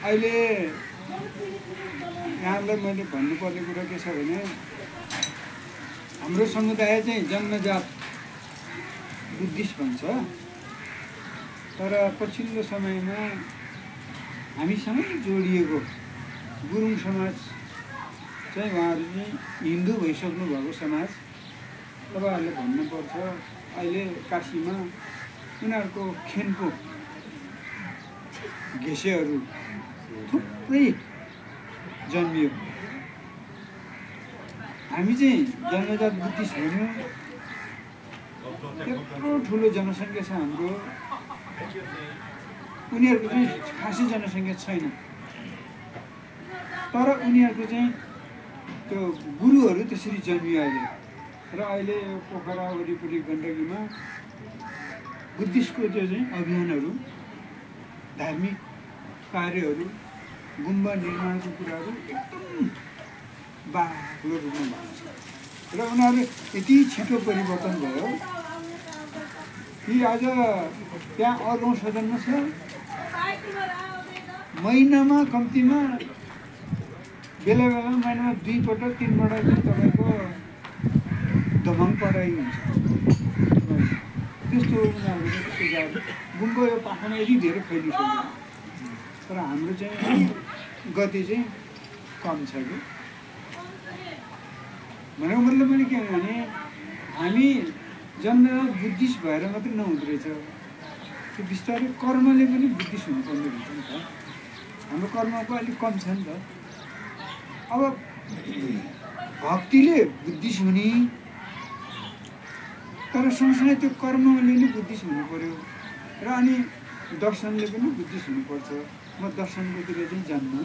अहिले यहाँलाई मैले भन्नुपर्ने कुरा के छ भने हाम्रो समुदाय चाहिँ जन्मजात बुद्धिस्ट भन्छ, तर पछिल्लो समयमा हामीसँगै जोडिएको गुरुङ समाज चाहिँ उहाँहरू चाहिँ हिन्दू भइसक्नु भएको समाज। तपाईँहरूले भन्नुपर्छ अहिले काशीमा उनीहरूको खेनको घेसेहरू थुप्रै जन्मियो। हामी चाहिँ जन्मजात बुद्धिस्ट भन्यौँ, त्यत्रो ठुलो जनसङ्ख्या छ हाम्रो, उनीहरूको चाहिँ खासै जनसङ्ख्या छैन। तर उनीहरूको चाहिँ त्यो गुरुहरू त्यसरी जन्मियो अहिले। र अहिले यो पोखरा वरिपरि गण्डकीमा बुद्धिस्टको त्यो चाहिँ अभियानहरू, धार्मिक कार्यहरू, गुम्बा निर्माणको कुराहरू एकदम बाक्लो रूपमा भएको छ। र उनीहरू यति छिटो परिवर्तन भयो कि आज त्यहाँ अर्को सदनमा छ, महिनामा कम्तीमा बेला बेलामा महिनामा 2 पटक 3 पटक तपाईँको दमङ पढाइ हुन्छ। त्यस्तो उनीहरूको त्यस्तो जाति गुम्बा यो पाखामा यति धेरै फैलिसक्यो। तर हाम्रो चाहिँ गति चाहिँ कम छ कि भनेको मतलब पनि के भने हामी जन्मजात बुद्धिस्ट भएर मात्रै नहुँदो रहेछ, त्यो बिस्तारै कर्मले पनि बुद्धिस्ट हुनुपर्ने हुन्छ नि त। हाम्रो कर्मको अलिक कम छ नि त। अब भक्तिले बुद्धिस्ट हुने, तर सँगसँगै त्यो कर्मले नै बुद्धिस्ट हुनु पर्यो। र अनि दर्शनले पनि बुद्धिस्ट हुनुपर्छ। म दर्शनकोतिर चाहिँ जान्नु